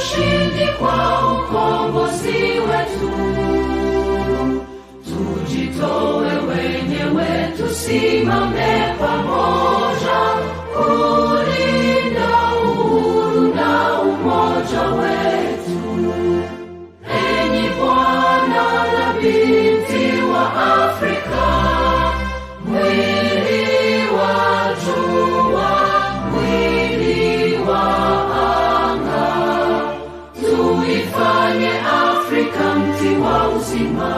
ushindi kwa ukombozi wetu. Tujitoe wenyewe, tusimame pamoja kulinda uhuru na umoja wetu. Enyi Bwana na binti wa Afrika, mwili wa jua, mwili wa anga, tuifanye Afrika mti wa uzima.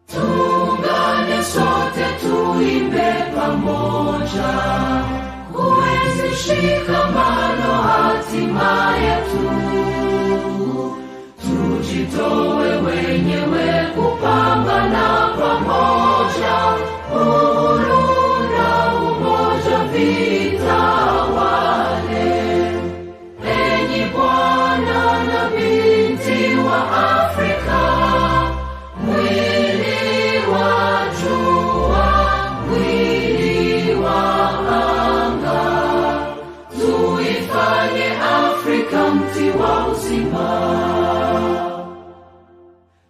Tuungane sote, tuimbe pamoja, kuenzi shikamano hatima yetu. Tujitoe wenyewe kupambana pamoja, uhuru na umoja vitawale. Enyi Bwana na binti wa Afrika, mwili wa jua, mwili wa anga, tuifanye Afrika mti wa uzima.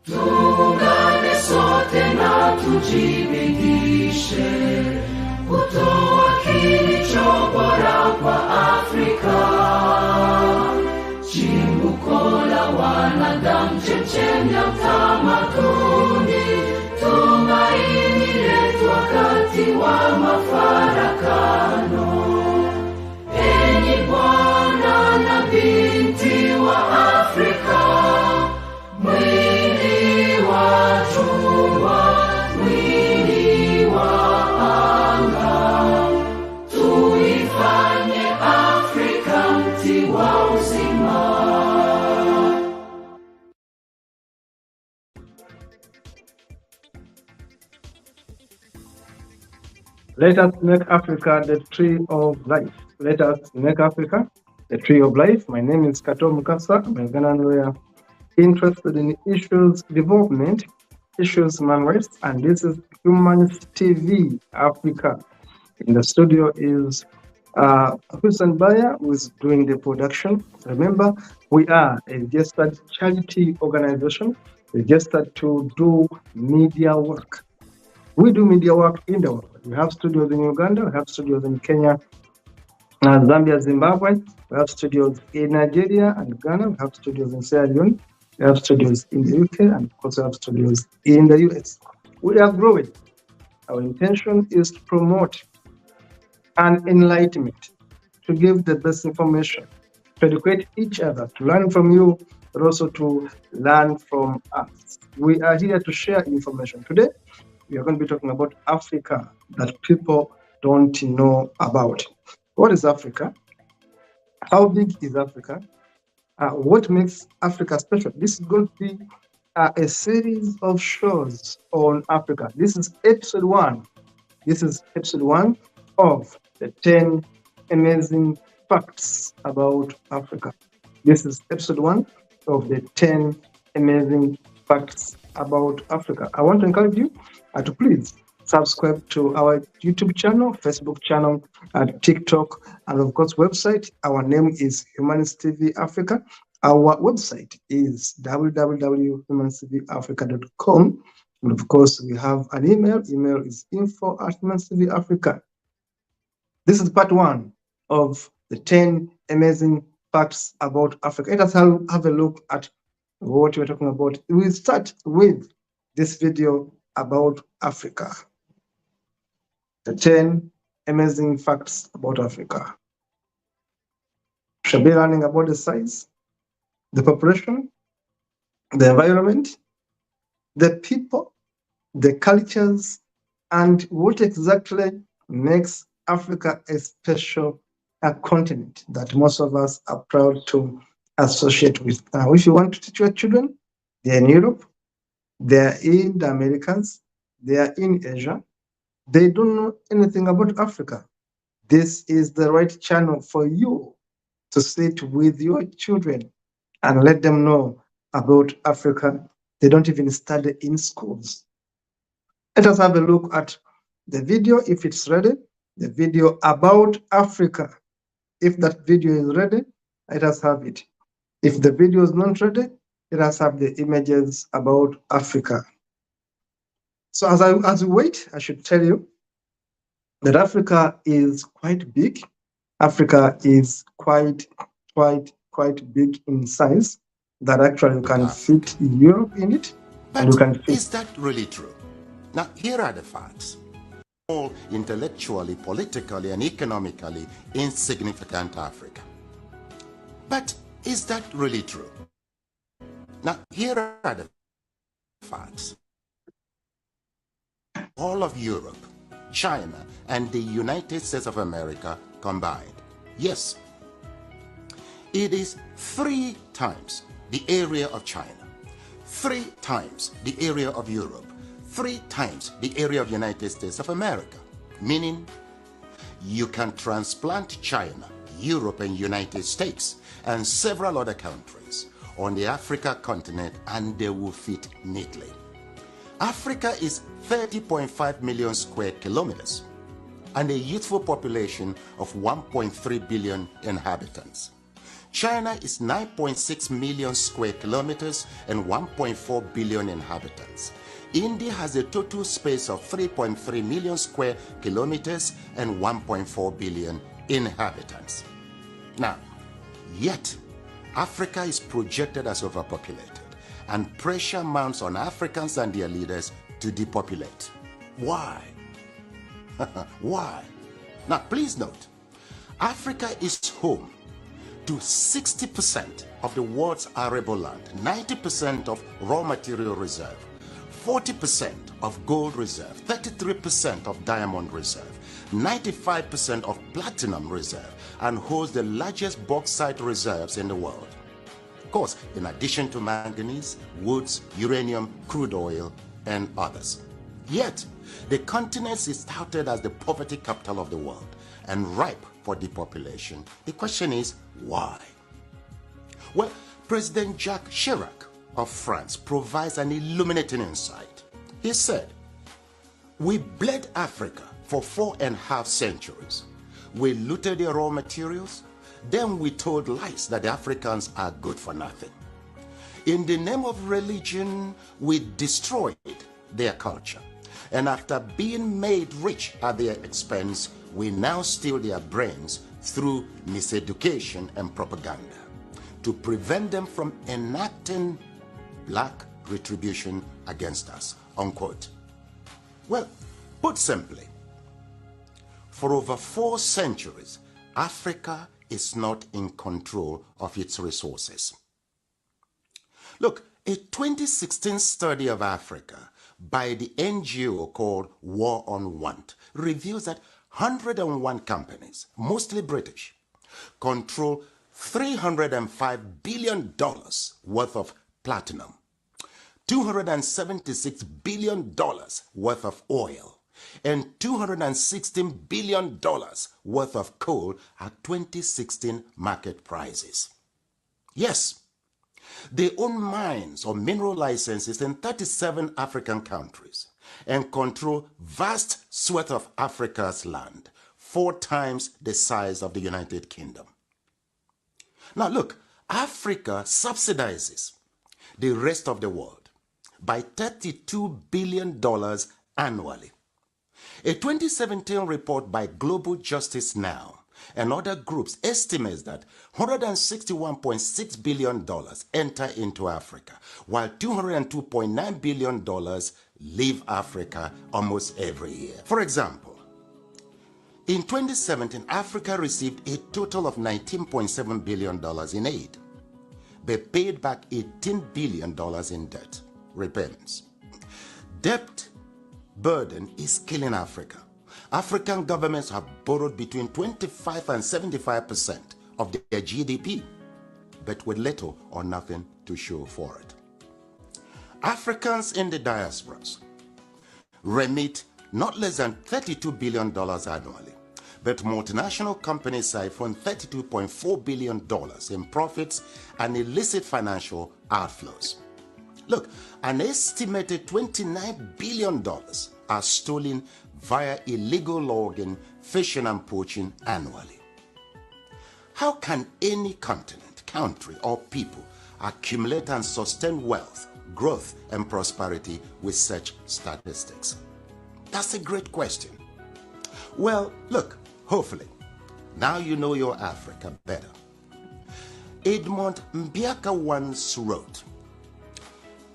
Tuungane sote na tujibidishe kutoa kilicho bora kwa Afrika. Chimbuko la wanadamu, chemchemi ya utamaduni, tumaini letu wakati wa mafarakano. Enyi Bwana na binti wa Afrika, mwili wa jua, mwili wa anga, tuifanye Afrika mti wa uzima. Let us make Africa the tree of life. Let us make Africa the tree of life. My name is Kato Mukasa. I'm a Ghanaian lawyer interested in issues development, issues human rights, and this is Humanist TV Africa. In the studio is Hussein Baya, who is doing the production. Remember, we are a registered charity organization, registered to do media work. We do media work in the world. We have studios in Uganda, we have studios in Kenya, Zambia, Zimbabwe, we have studios in Nigeria and Ghana, we have studios in Sierra Leone, we have studios in the UK, and of course we have studios in the US. We are growing. Our intention is to promote an enlightenment, to give the best information, to educate each other, to learn from you, but also to learn from us. We are here to share information. Today, we are going to be talking about Africa that people don't know about. What is Africa? How big is Africa? What makes Africa special? This is going to be a series of shows on Africa. This is episode 1. This is episode 1 of the 10 amazing facts about Africa. This is episode 1 of the 10 amazing facts about Africa. I want to encourage you to please subscribe to our YouTube channel, Facebook channel, TikTok, and of course website. Our name is Humanist TV Africa. Our website is www.humanisttvafrica.com. And of course, we have an email. Email is info@humanisttvafrica. This is part 1 of the 10 amazing facts about Africa. Let us have a look at what we're talking about. We'll start with this video about Africa. The 10 amazing facts about Africa. We shall be learning about the size, the population, the environment, the people, the cultures, and what exactly makes Africa a special continent that most of us are proud to associate with. Now, if you want to teach your children, they're in Europe, they're in the Americas, they are in Asia, they don't know anything about Africa. This is the right channel for you to sit with your children and let them know about Africa. They don't even study in schools. Let us have a look at the video, if it's ready, the video about Africa. If that video is ready, let us have it. If the video is not ready, let us have the images about Africa. So as we wait, I should tell you that Africa is quite big. Africa is quite big in size, that actually you can fit Europe in it, and you can fit. Is that really true? Now, here are the facts. All intellectually, politically, and economically insignificant Africa. But is that really true? Now, here are the facts. All of Europe, China, and the United States of America combined. Yes, it is 3 times the area of China, 3 times the area of Europe, 3 times the area of the United States of America. Meaning, you can transplant China, Europe, and United States, and several other countries on the Africa continent, and they will fit neatly. Africa is 30.5 million square kilometers and a youthful population of 1.3 billion inhabitants. China is 9.6 million square kilometers and 1.4 billion inhabitants. India has a total space of 3.3 million square kilometers and 1.4 billion inhabitants. Now, yet, Africa is projected as overpopulated, and pressure mounts on Africans and their leaders to depopulate. Why? Why? Now, please note, Africa is home to 60% of the world's arable land, 90% of raw material reserve, 40% of gold reserve, 33% of diamond reserve, 95% of platinum reserve, and holds the largest bauxite reserves in the world. Of course, in addition to manganese, woods, uranium, crude oil, and others. Yet, the continent is touted as the poverty capital of the world and ripe for depopulation. The question is, why? Well, President Jacques Chirac of France provides an illuminating insight. He said, "We bled Africa for 4.5 centuries. We looted their raw materials. Then we told lies that the Africans are good for nothing. In the name of religion, we destroyed their culture. And after being made rich at their expense, we now steal their brains through miseducation and propaganda to prevent them from enacting black retribution against us," unquote. Well, put simply, for over 4 centuries, Africa is not in control of its resources. Look, a 2016 study of Africa by the NGO called War on Want reveals that 101 companies, mostly British, control $305 billion worth of platinum, $276 billion worth of oil, and $216 billion worth of coal at 2016 market prices. Yes, they own mines or mineral licenses in 37 African countries and control vast swaths of Africa's land, 4 times the size of the United Kingdom. Now look, Africa subsidizes the rest of the world by $32 billion annually. A 2017 report by Global Justice Now and other groups estimates that $161.6 billion enter into Africa, while $202.9 billion leave Africa almost every year. For example, in 2017, Africa received a total of $19.7 billion in aid, but paid back $18 billion in debt repayments. Debt burden is killing Africa. African governments have borrowed between 25 and 75% of their GDP, but with little or nothing to show for it. Africans in the diasporas remit not less than $32 billion annually, but multinational companies siphon $32.4 billion in profits and illicit financial outflows. Look, an estimated $29 billion are stolen via illegal logging, fishing, and poaching annually. How can any continent, country, or people accumulate and sustain wealth, growth, and prosperity with such statistics? That's a great question. Well, look, hopefully, now you know your Africa better. Edmund Mbiaka once wrote,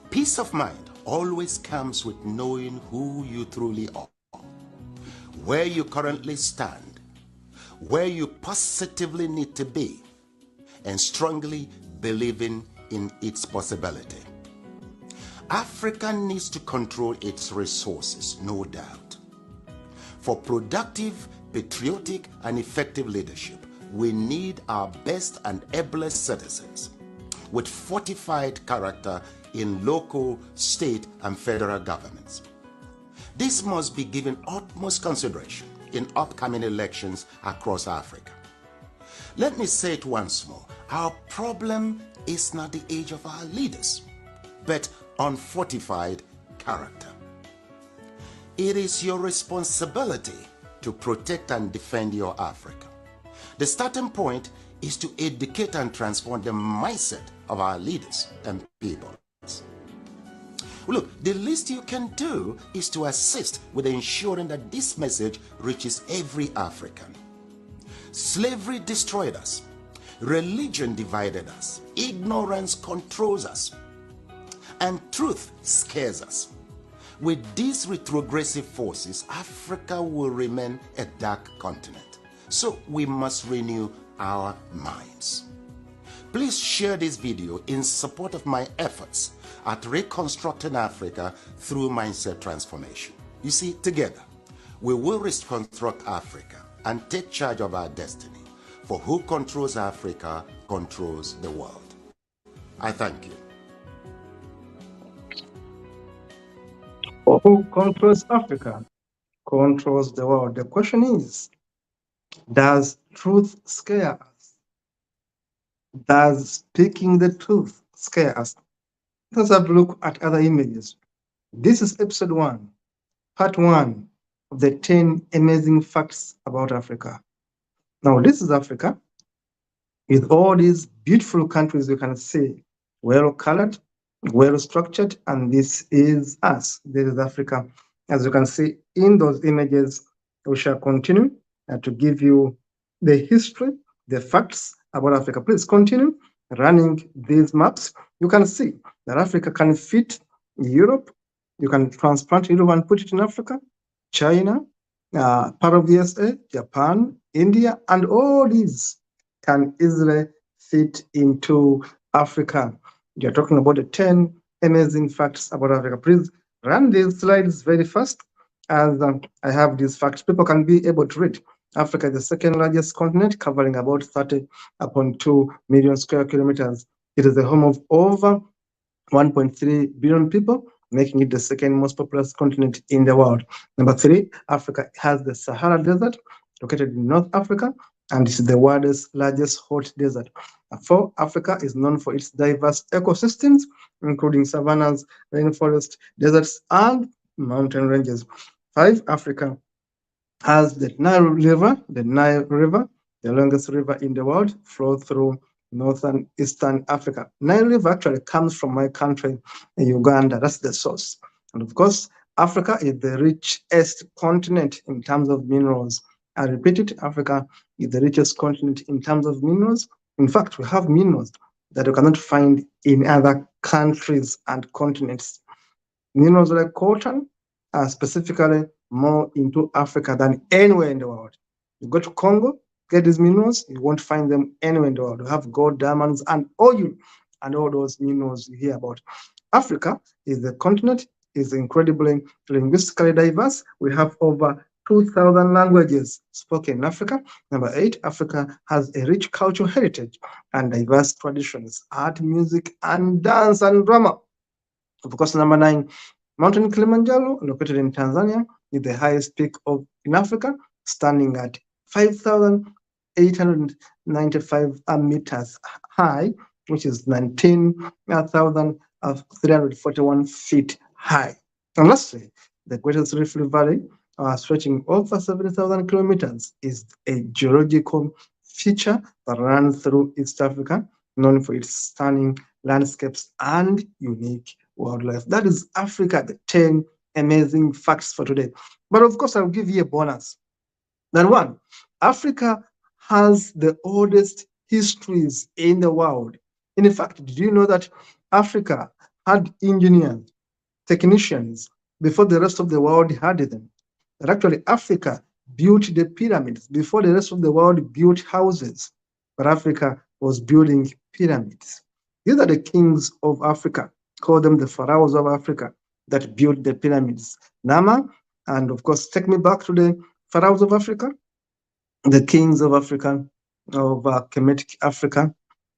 "Peace of mind always comes with knowing who you truly are, where you currently stand, where you positively need to be, and strongly believing in its possibility." Africa needs to control its resources, no doubt. For productive, patriotic, and effective leadership, we need our best and ablest citizens with fortified character in local, state, and federal governments. This must be given utmost consideration in upcoming elections across Africa. Let me say it once more. Our problem is not the age of our leaders, but unfortified character. It is your responsibility to protect and defend your Africa. The starting point is to educate and transform the mindset of our leaders and people. Look, the least you can do is to assist with ensuring that this message reaches every African. Slavery destroyed us. Religion divided us. Ignorance controls us. And truth scares us. With these retrogressive forces, Africa will remain a dark continent. So we must renew our minds. Please share this video in support of my efforts at reconstructing Africa through mindset transformation. You see, together, we will reconstruct Africa and take charge of our destiny. For who controls Africa controls the world. I thank you. For who controls Africa controls the world. The question is, does truth scare us? Does speaking the truth scare us? Let's have a look at other images. This is episode 1, part 1 of the 10 amazing facts about Africa. Now, this is Africa with all these beautiful countries you can see, well colored, well structured, and this is us. This is Africa. As you can see in those images, we shall continue to give you the history, the facts about Africa. Please continue running these maps. You can see that Africa can fit Europe. You can transplant Europe and put it in Africa, China, part of the USA, Japan, India, and all these can easily fit into Africa. You're talking about the 10 amazing facts about Africa. Please run these slides very fast as I have these facts. People can be able to read. Africa is the second largest continent, covering about 30.2 million square kilometers. It is the home of over 1.3 billion people, making it the second most populous continent in the world. Number 3, Africa has the Sahara Desert, located in North Africa, and it's the world's largest hot desert. 4, Africa is known for its diverse ecosystems, including savannas, rainforests, deserts, and mountain ranges. 5, Africa has the Nile River. The Nile River, the longest river in the world, flows through northern eastern Africa. Nile River actually comes from my country, Uganda. That's the source. And of course, Africa is the richest continent in terms of minerals. I repeat it, Africa is the richest continent in terms of minerals. In fact, we have minerals that you cannot find in other countries and continents. Minerals like coltan are specifically more into Africa than anywhere in the world. You go to Congo, get these minerals, you won't find them anywhere in the world. You have gold, diamonds, and oil, and all those minerals you hear about. Africa is the continent, is incredibly linguistically diverse. We have over 2,000 languages spoken in Africa. Number 8, Africa has a rich cultural heritage and diverse traditions, art, music, and dance and drama. Of course, number 9, Mountain Kilimanjaro, located in Tanzania, is the highest peak in Africa, standing at 5,895 meters high, which is 19,341 feet high. And lastly, the greatest Rift Valley, stretching over 70,000 kilometers, is a geological feature that runs through East Africa, known for its stunning landscapes and unique wildlife. That is Africa, the 10 amazing facts for today. But of course, I'll give you a bonus. That one, Africa has the oldest histories in the world. In fact, did you know that Africa had engineers, technicians before the rest of the world had them? That actually Africa built the pyramids before the rest of the world built houses, but Africa was building pyramids. These are the kings of Africa, call them the pharaohs of Africa, that built the pyramids. Nama, and of course, take me back to the pharaohs of Africa, the kings of Africa, of Kemetic Africa,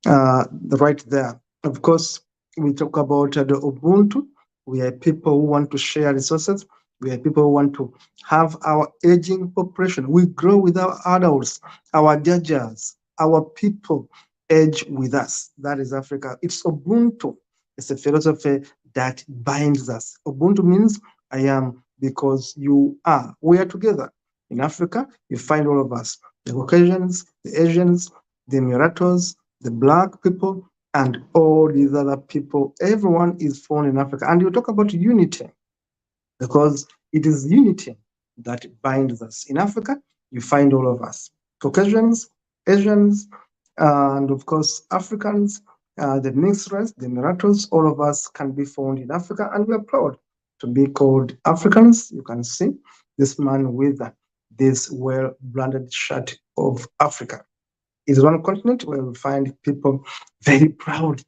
right there. Of course, we talk about the Ubuntu. We are people who want to share resources. We are people who want to have our aging population. We grow with our adults, our judges, our people age with us. That is Africa. It's Ubuntu. It's a philosophy that binds us. Ubuntu means I am because you are. We are together. In Africa, you find all of us, the Caucasians, the Asians, the mulattoes, the black people, and all these other people. Everyone is found in Africa. And you talk about unity because it is unity that binds us. In Africa, you find all of us, Caucasians, Asians, and of course, Africans, the mixed race, the mulattoes, all of us can be found in Africa, and we are proud to be called Africans. You can see this man with this well-branded shirt of Africa. It's one continent where we find people very proud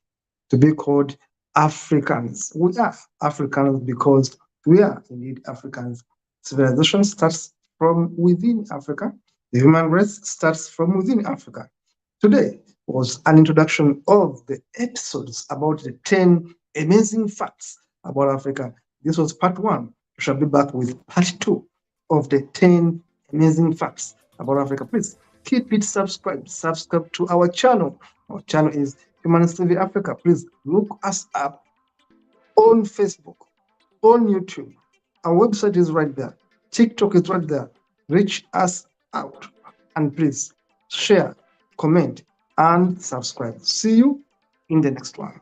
to be called Africans. We are Africans because we are indeed Africans. Civilization starts from within Africa. The human race starts from within Africa. Today was an introduction of the episodes about the 10 amazing facts about Africa. This was part one. We shall be back with part two of the 10 amazing facts about Africa. Please keep it subscribed. Subscribe to our channel. Our channel is Humanist TV Africa. Please look us up on Facebook, on YouTube. Our website is right there. TikTok is right there. Reach us out. And please share, comment, and subscribe. See you in the next one.